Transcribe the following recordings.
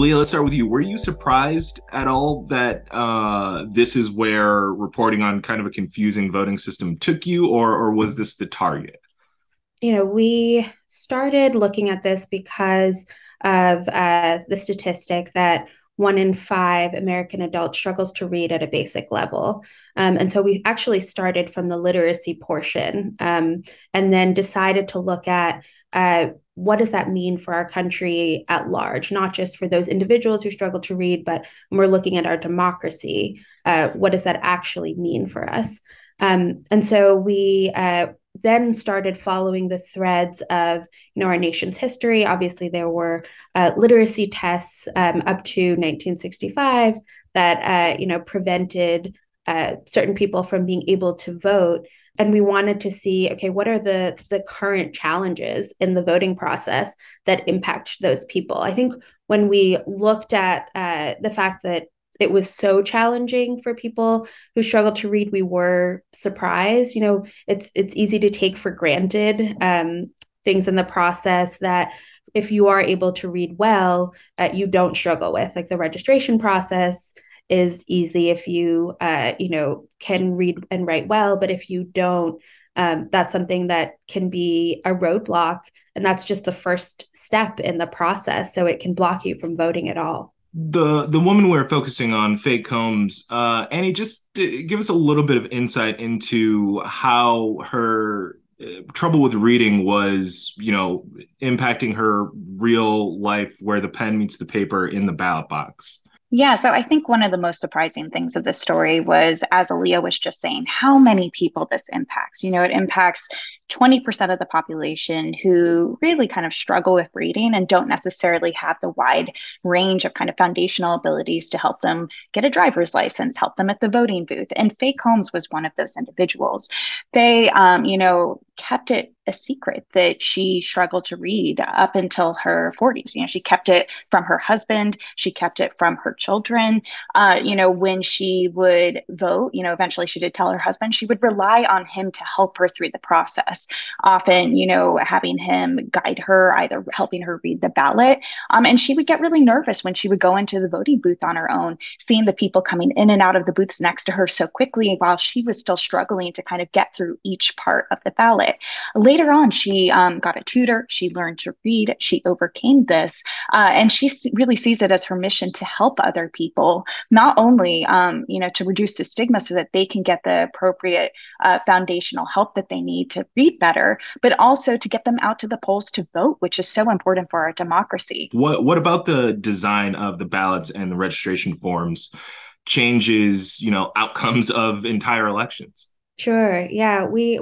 Aliyya, let's start with you. Were you surprised at all that this is where reporting on kind of a confusing voting system took you, or was this the target? We started looking at this because of the statistic that 1 in 5 American adults struggles to read at a basic level. And so we actually started from the literacy portion, and then decided to look at what does that mean for our country at large, not just for those individuals who struggle to read, but when we're looking at our democracy, what does that actually mean for us? And so we then started following the threads of our nation's history. Obviously, there were literacy tests up to 1965 that prevented certain people from being able to vote. And we wanted to see, okay, what are the current challenges in the voting process that impact those people? I think when we looked at the fact that it was so challenging for people who struggle to read, we were surprised. It's easy to take for granted things in the process that if you are able to read well, you don't struggle with. Like the registration process is easy if you can read and write well, but if you don't, that's something that can be a roadblock, and that's just the first step in the process. So it can block you from voting at all. The woman we're focusing on, Faye Combs, Annie, just give us a little bit of insight into how her trouble with reading was, impacting her real life where the pen meets the paper in the ballot box. Yeah, so I think one of the most surprising things of this story was, as Aliyya was just saying, how many people this impacts. It impacts 20% of the population who really kind of struggle with reading and don't necessarily have the wide range of kind of foundational abilities to help them get a driver's license, help them at the voting booth. And Faye Combs was one of those individuals. They, kept it a secret that she struggled to read up until her 40s. She kept it from her husband. She kept it from her children. When she would vote, eventually she did tell her husband she would rely on him to help her through the process, often, having him guide her, either helping her read the ballot. And she would get really nervous when she would go into the voting booth on her own, seeing the people coming in and out of the booths next to her so quickly while she was still struggling to kind of get through each part of the ballot. Later on, she got a tutor. She learned to read. She overcame this. And she really sees it as her mission to help other people, not only, to reduce the stigma so that they can get the appropriate foundational help that they need to read better, but also to get them out to the polls to vote, which is so important for our democracy. What about the design of the ballots and the registration forms changes, outcomes of entire elections? Sure. Yeah, we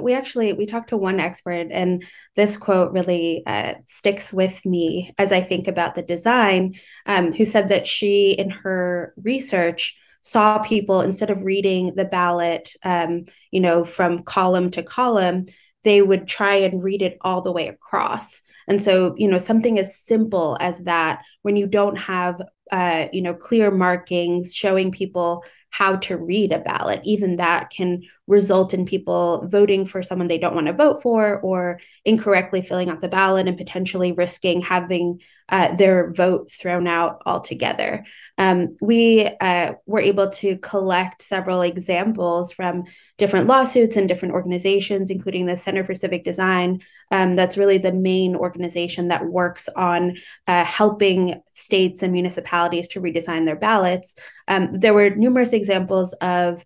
talked to one expert, and this quote really sticks with me as I think about the design. Who said that she, in her research, saw people, instead of reading the ballot, from column to column, they would try and read it all the way across. And so, something as simple as that, when you don't have, clear markings showing people how to read a ballot, even that can result in people voting for someone they don't want to vote for, or incorrectly filling out the ballot and potentially risking having their vote thrown out altogether. We were able to collect several examples from different lawsuits and different organizations, including the Center for Civic Design. That's really the main organization that works on helping states and municipalities to redesign their ballots. There were numerous examples of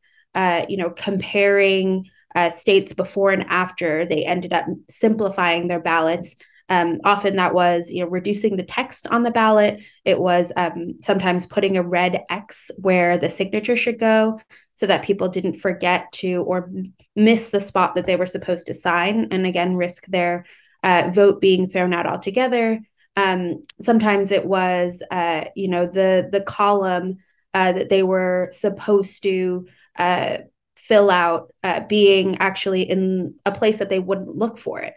comparing states before and after they ended up simplifying their ballots. Often that was, reducing the text on the ballot. It was sometimes putting a red X where the signature should go so that people didn't forget to or miss the spot that they were supposed to sign, and again, risk their vote being thrown out altogether. Sometimes it was, the column that they were supposed to fill out being actually in a place that they wouldn't look for it.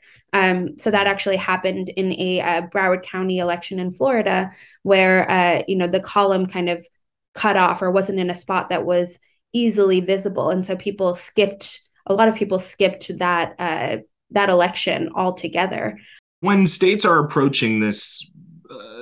So that actually happened in a Broward County election in Florida, where the column kind of cut off or wasn't in a spot that was easily visible, and so a lot of people skipped that election altogether. When states are approaching this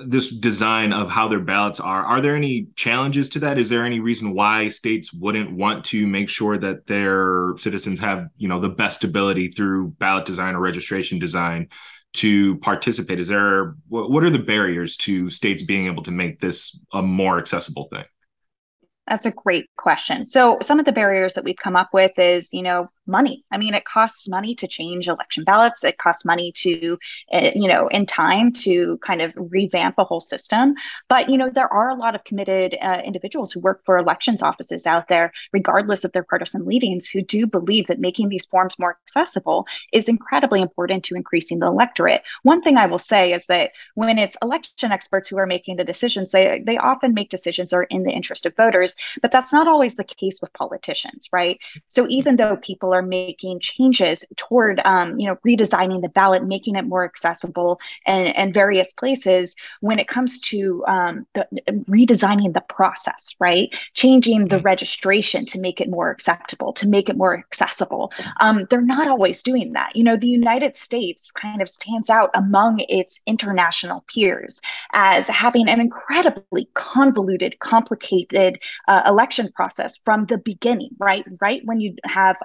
this design of how their ballots are there any challenges to that? Is there any reason why states wouldn't want to make sure that their citizens have, the best ability through ballot design or registration design to participate? What are the barriers to states being able to make this a more accessible thing? That's a great question. So some of the barriers that we've come up with is, money. I mean, it costs money to change election ballots. It costs money to, in time to kind of revamp a whole system. But, there are a lot of committed individuals who work for elections offices out there, regardless of their partisan leanings, who do believe that making these forms more accessible is incredibly important to increasing the electorate. One thing I will say is that when it's election experts who are making the decisions, they often make decisions that are in the interest of voters, but that's not always the case with politicians, right? So even though people are making changes toward, redesigning the ballot, making it more accessible, and various places, when it comes to redesigning the process, right, changing the registration to make it more acceptable, to make it more accessible, they're not always doing that. The United States kind of stands out among its international peers as having an incredibly convoluted, complicated election process from the beginning, right? Right when you have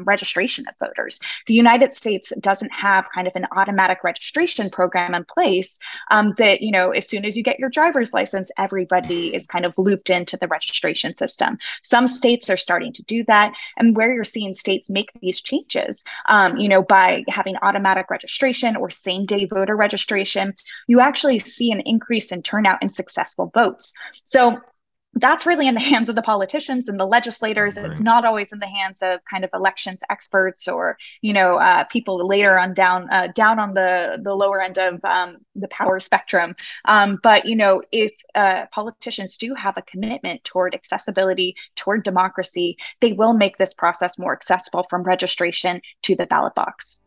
registration of voters. The United States doesn't have kind of an automatic registration program in place that, as soon as you get your driver's license, everybody is kind of looped into the registration system. Some states are starting to do that. And where you're seeing states make these changes, by having automatic registration or same day voter registration, you actually see an increase in turnout and successful votes. So that's really in the hands of the politicians and the legislators. Right. It's not always in the hands of kind of elections experts or people later on down on the lower end of the power spectrum. But if politicians do have a commitment toward accessibility, toward democracy, they will make this process more accessible from registration to the ballot box.